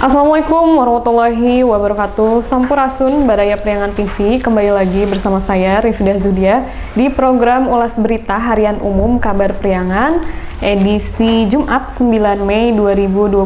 Assalamualaikum warahmatullahi wabarakatuh. Sampurasun Baraya Priangan TV, kembali lagi bersama saya Rifdah Zudia di program Ulas Berita Harian Umum Kabar Priangan edisi Jumat 9 Mei 2025.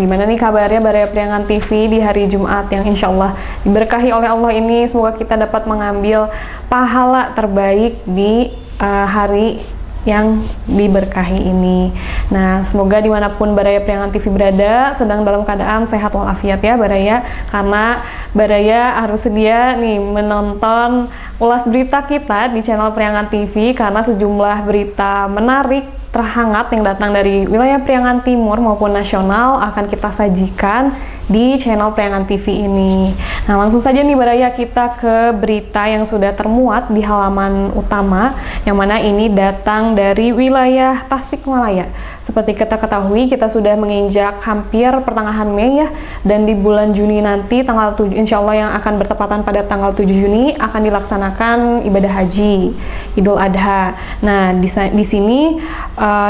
Gimana nih kabarnya Baraya Priangan TV di hari Jumat yang insya Allah diberkahi oleh Allah ini? Semoga kita dapat mengambil pahala terbaik di hari yang diberkahi ini. Nah, semoga dimanapun Baraya Priangan TV berada sedang dalam keadaan sehat walafiat ya Baraya, karena Baraya harus sedia nih menonton ulas berita kita di channel Priangan TV karena sejumlah berita menarik terhangat yang datang dari wilayah Priangan Timur maupun nasional akan kita sajikan di channel Priangan TV ini. Nah, langsung saja nih Baraya, kita ke berita yang sudah termuat di halaman utama, yang mana ini datang dari wilayah Tasikmalaya. Seperti kita ketahui, kita sudah menginjak hampir pertengahan Mei ya, dan di bulan Juni nanti tanggal 7 insya Allah yang akan bertepatan pada tanggal 7 Juni akan dilaksanakan ibadah haji Idul Adha. Nah, di sini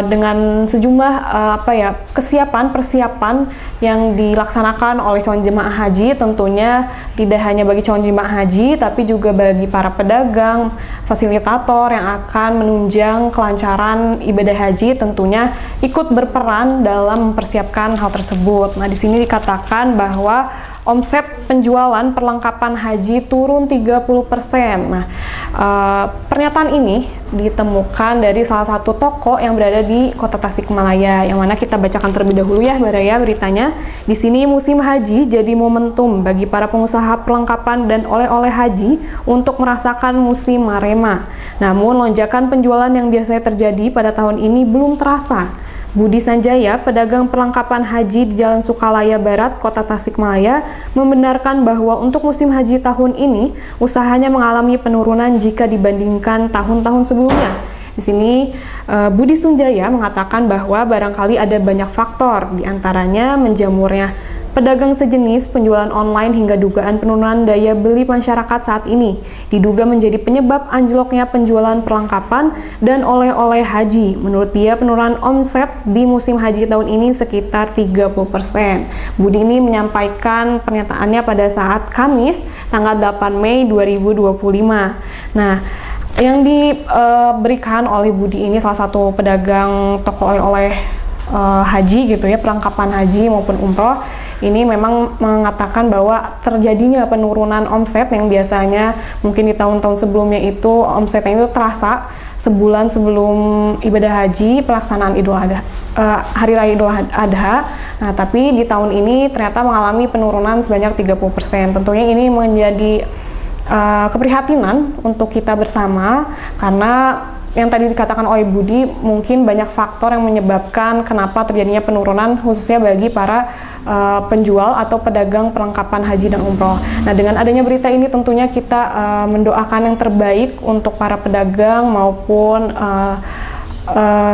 dengan sejumlah persiapan yang dilaksanakan oleh calon jemaah haji, tentunya tidak hanya bagi calon jemaah haji tapi juga bagi para pedagang, fasilitator yang akan menunjang kelancaran ibadah haji tentunya ikut berperan dalam mempersiapkan hal tersebut. Nah, di sini dikatakan bahwa omset penjualan perlengkapan haji turun 30%. Nah, pernyataan ini ditemukan dari salah satu toko yang berada di Kota Tasikmalaya, yang mana kita bacakan terlebih dahulu ya Baraya beritanya. Di sini musim haji jadi momentum bagi para pengusaha perlengkapan dan oleh-oleh haji untuk merasakan musim marema. Namun lonjakan penjualan yang biasanya terjadi pada tahun ini belum terasa. Budi Sanjaya, pedagang perlengkapan haji di Jalan Sukalaya Barat, Kota Tasikmalaya, membenarkan bahwa untuk musim haji tahun ini, usahanya mengalami penurunan jika dibandingkan tahun-tahun sebelumnya. Di sini, Budi Sanjaya mengatakan bahwa barangkali ada banyak faktor, diantaranya menjamurnya pedagang sejenis, penjualan online, hingga dugaan penurunan daya beli masyarakat saat ini diduga menjadi penyebab anjloknya penjualan perlengkapan dan oleh-oleh haji. Menurut dia, penurunan omset di musim haji tahun ini sekitar 30%. Budi ini menyampaikan pernyataannya pada saat Kamis, tanggal 8 Mei 2025. Nah, yang diberikan oleh Budi ini, salah satu pedagang toko oleh-oleh haji gitu ya, perlengkapan haji maupun umroh, ini memang mengatakan bahwa terjadinya penurunan omset yang biasanya mungkin di tahun-tahun sebelumnya itu omsetnya itu terasa sebulan sebelum ibadah haji pelaksanaan Idul Adha, Hari Raya Idul Adha. Nah, tapi di tahun ini ternyata mengalami penurunan sebanyak 30%. Tentunya ini menjadi keprihatinan untuk kita bersama, karena yang tadi dikatakan oleh Budi, mungkin banyak faktor yang menyebabkan kenapa terjadinya penurunan khususnya bagi para penjual atau pedagang perlengkapan haji dan umroh. Nah, dengan adanya berita ini tentunya kita mendoakan yang terbaik untuk para pedagang maupun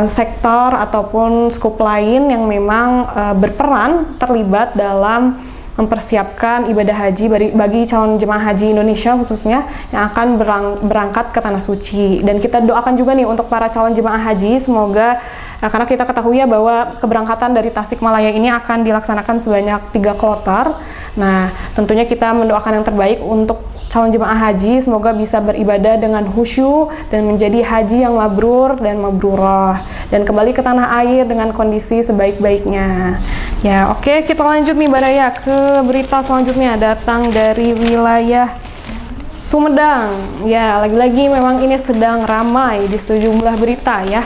sektor ataupun skup lain yang memang berperan terlibat dalam mempersiapkan ibadah haji bagi calon jemaah haji Indonesia khususnya yang akan berangkat ke Tanah Suci. Dan kita doakan juga nih untuk para calon jemaah haji, semoga karena kita ketahui ya bahwa keberangkatan dari Tasikmalaya ini akan dilaksanakan sebanyak 3 kloter. Nah, tentunya kita mendoakan yang terbaik untuk calon jemaah haji, semoga bisa beribadah dengan khusyuk dan menjadi haji yang mabrur dan mabrurah, dan kembali ke tanah air dengan kondisi sebaik-baiknya. Ya, oke, kita lanjut nih Baraya ke berita selanjutnya, datang dari wilayah Sumedang. Ya, lagi-lagi memang ini sedang ramai di sejumlah berita ya.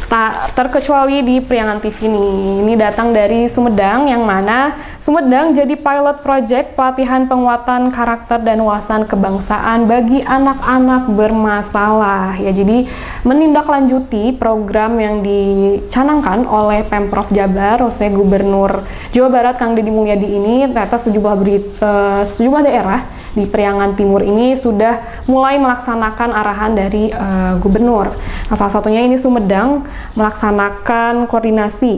Tak terkecuali di Priangan TV nih. Ini datang dari Sumedang, yang mana Sumedang jadi pilot project pelatihan penguatan karakter dan wawasan kebangsaan bagi anak-anak bermasalah. Ya, jadi menindaklanjuti program yang dicanangkan oleh Pemprov Jabar, khususnya Gubernur Jawa Barat Kang Deddy Mulyadi ini. Ternyata sejumlah daerah di Priangan Timur ini sudah mulai melaksanakan arahan dari Gubernur. Nah, salah satunya ini Sumedang. melaksanakan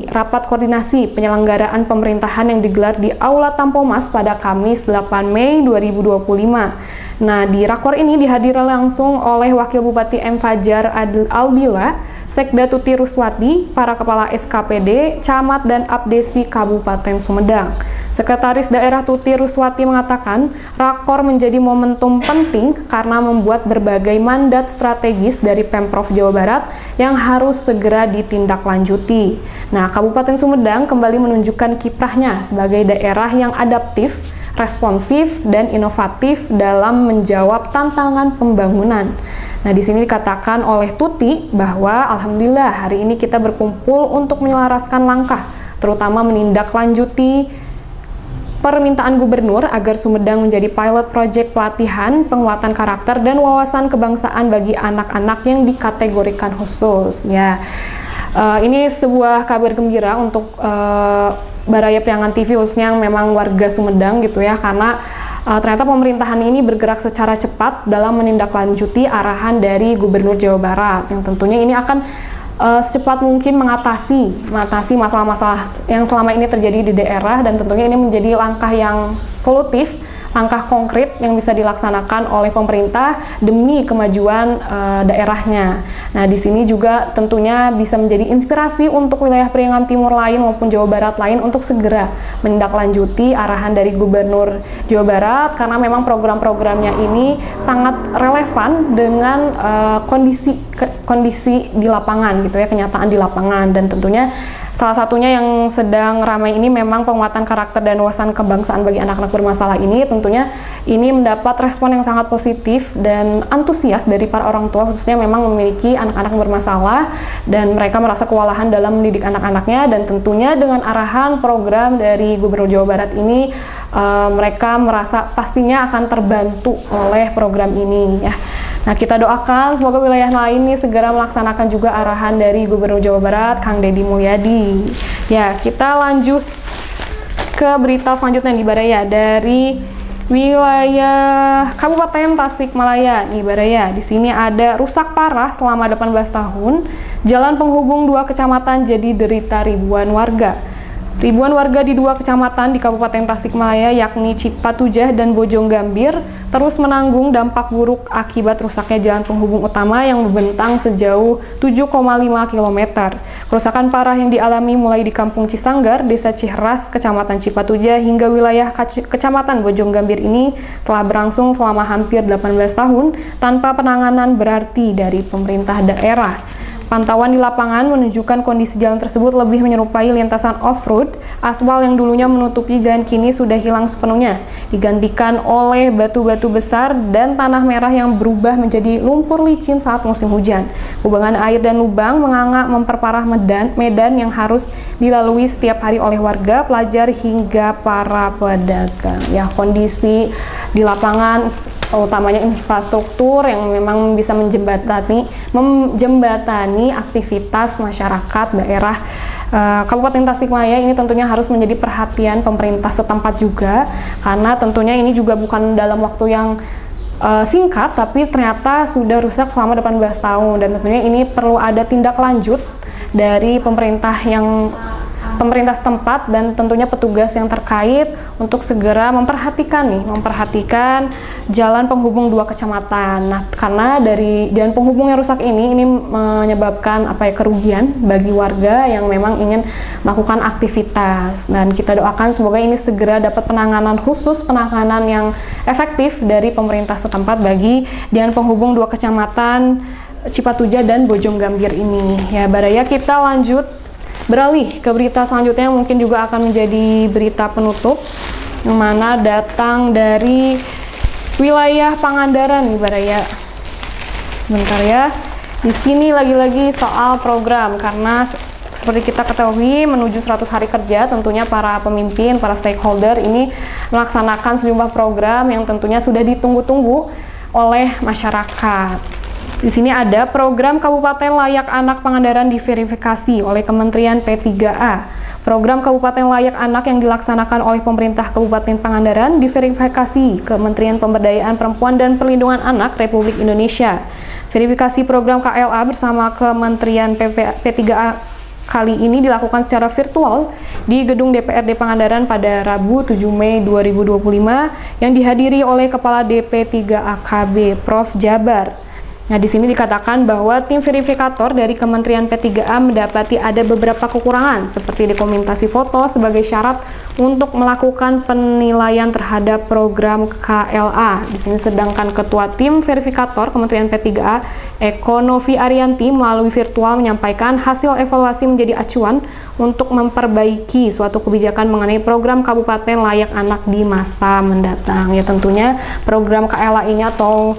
rapat koordinasi penyelenggaraan pemerintahan yang digelar di Aula Tampomas pada Kamis 8 Mei 2025. Nah, di rakor ini dihadiri langsung oleh Wakil Bupati M. Fajar Aldila, Sekda Tuti Ruswati, para kepala SKPD, Camat dan Abdesi Kabupaten Sumedang. Sekretaris Daerah Tuti Ruswati mengatakan, rakor menjadi momentum penting karena membuat berbagai mandat strategis dari Pemprov Jawa Barat yang harus segera ditindaklanjuti. Nah, Kabupaten Sumedang kembali menunjukkan kiprahnya sebagai daerah yang adaptif, responsif dan inovatif dalam menjawab tantangan pembangunan. Nah, di sini dikatakan oleh Tuti bahwa alhamdulillah hari ini kita berkumpul untuk menyelaraskan langkah, terutama menindaklanjuti permintaan gubernur agar Sumedang menjadi pilot project pelatihan, penguatan karakter dan wawasan kebangsaan bagi anak-anak yang dikategorikan khusus. Ya, ini sebuah kabar gembira untuk Baraya Priangan TV khususnya yang memang warga Sumedang gitu ya, karena ternyata pemerintahan ini bergerak secara cepat dalam menindaklanjuti arahan dari Gubernur Jawa Barat yang tentunya ini akan secepat mungkin mengatasi masalah-masalah yang selama ini terjadi di daerah, dan tentunya ini menjadi langkah yang solutif, langkah konkret yang bisa dilaksanakan oleh pemerintah demi kemajuan daerahnya. Nah, di sini juga tentunya bisa menjadi inspirasi untuk wilayah Priangan Timur lain maupun Jawa Barat lain untuk segera menindaklanjuti arahan dari Gubernur Jawa Barat, karena memang program-programnya ini sangat relevan dengan kondisi di lapangan gitu ya, kenyataan di lapangan. Dan tentunya salah satunya yang sedang ramai ini memang penguatan karakter dan wawasan kebangsaan bagi anak-anak bermasalah ini. Tentunya ini mendapat respon yang sangat positif dan antusias dari para orang tua, khususnya memang memiliki anak-anak bermasalah dan mereka merasa kewalahan dalam mendidik anak-anaknya. Dan tentunya dengan arahan program dari Gubernur Jawa Barat ini, mereka merasa pastinya akan terbantu oleh program ini ya. Nah, kita doakan semoga wilayah lain nih segera melaksanakan juga arahan dari Gubernur Jawa Barat, Kang Deddy Mulyadi. Ya, kita lanjut ke berita selanjutnya di Baraya dari wilayah Kabupaten Tasikmalaya. Nih Baraya, di sini ada rusak parah selama 18 tahun, jalan penghubung dua kecamatan jadi derita ribuan warga. Ribuan warga di dua kecamatan di Kabupaten Tasikmalaya yakni Cipatujah dan Bojonggambir terus menanggung dampak buruk akibat rusaknya jalan penghubung utama yang membentang sejauh 7,5 km. Kerusakan parah yang dialami mulai di Kampung Cisanggar, Desa Ciheras, Kecamatan Cipatujah hingga wilayah Kecamatan Bojonggambir ini telah berlangsung selama hampir 18 tahun tanpa penanganan berarti dari pemerintah daerah. Pantauan di lapangan menunjukkan kondisi jalan tersebut lebih menyerupai lintasan off-road. Aspal yang dulunya menutupi jalan kini sudah hilang sepenuhnya, digantikan oleh batu-batu besar dan tanah merah yang berubah menjadi lumpur licin saat musim hujan. Kubangan air dan lubang menganga memperparah medan yang harus dilalui setiap hari oleh warga, pelajar hingga para pedagang. Ya, kondisi di lapangan utamanya infrastruktur yang memang bisa menjembatani aktivitas masyarakat daerah Kabupaten Tasikmalaya ini tentunya harus menjadi perhatian pemerintah setempat juga, karena tentunya ini juga bukan dalam waktu yang singkat, tapi ternyata sudah rusak selama 18 tahun dan tentunya ini perlu ada tindak lanjut dari pemerintah setempat dan tentunya petugas yang terkait untuk segera memperhatikan jalan penghubung dua kecamatan. Nah, karena dari jalan penghubung yang rusak ini menyebabkan kerugian bagi warga yang memang ingin melakukan aktivitas, dan kita doakan semoga ini segera dapat penanganan yang efektif dari pemerintah setempat bagi jalan penghubung dua kecamatan Cipatujah dan Bojonggambir ini. Ya, Baraya, kita lanjut beralih ke berita selanjutnya yang mungkin juga akan menjadi berita penutup, yang mana datang dari wilayah Pangandaran nih Baraya. Sebentar ya, di sini lagi-lagi soal program, karena seperti kita ketahui menuju 100 hari kerja tentunya para pemimpin, para stakeholder ini melaksanakan sejumlah program yang tentunya sudah ditunggu-tunggu oleh masyarakat. Di sini ada program Kabupaten Layak Anak Pangandaran diverifikasi oleh Kementerian P3A. Program Kabupaten Layak Anak yang dilaksanakan oleh pemerintah Kabupaten Pangandaran diverifikasi Kementerian Pemberdayaan Perempuan dan Perlindungan Anak Republik Indonesia. Verifikasi program KLA bersama Kementerian P3A kali ini dilakukan secara virtual di Gedung DPRD Pangandaran pada Rabu 7 Mei 2025 yang dihadiri oleh Kepala DP3AKB Prof. Jabar. Nah, di sini dikatakan bahwa tim verifikator dari Kementerian P3A mendapati ada beberapa kekurangan seperti dokumentasi foto sebagai syarat untuk melakukan penilaian terhadap program KLA. Di sini sedangkan Ketua Tim Verifikator Kementerian P3A, Eko Novi Arianti, melalui virtual menyampaikan hasil evaluasi menjadi acuan untuk memperbaiki suatu kebijakan mengenai program Kabupaten Layak Anak di masa mendatang. Ya, tentunya program KLA ini atau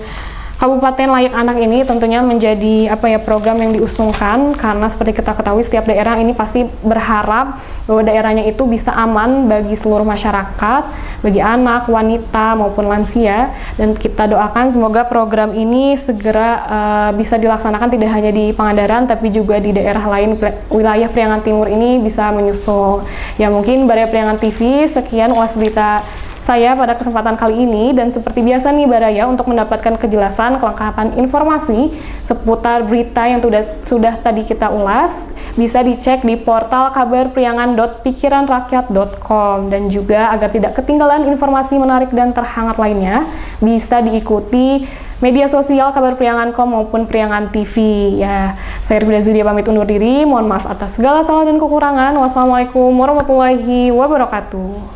Kabupaten Layak Anak ini tentunya menjadi program yang diusungkan karena seperti kita ketahui setiap daerah ini pasti berharap bahwa daerahnya itu bisa aman bagi seluruh masyarakat, bagi anak, wanita maupun lansia, dan kita doakan semoga program ini segera bisa dilaksanakan tidak hanya di Pangandaran tapi juga di daerah lain wilayah Priangan Timur ini bisa menyusul. Ya, mungkin Baraya Priangan TV sekian ulas berita saya pada kesempatan kali ini, dan seperti biasa nih Baraya, untuk mendapatkan kejelasan kelengkapan informasi seputar berita yang sudah tadi kita ulas bisa dicek di portal kabarpriangan.pikiranrakyat.com, dan juga agar tidak ketinggalan informasi menarik dan terhangat lainnya bisa diikuti media sosial Kabar Priangan.com maupun Priangan TV. Ya, saya Rifda Zudia pamit undur diri. Mohon maaf atas segala salah dan kekurangan. Wassalamualaikum warahmatullahi wabarakatuh.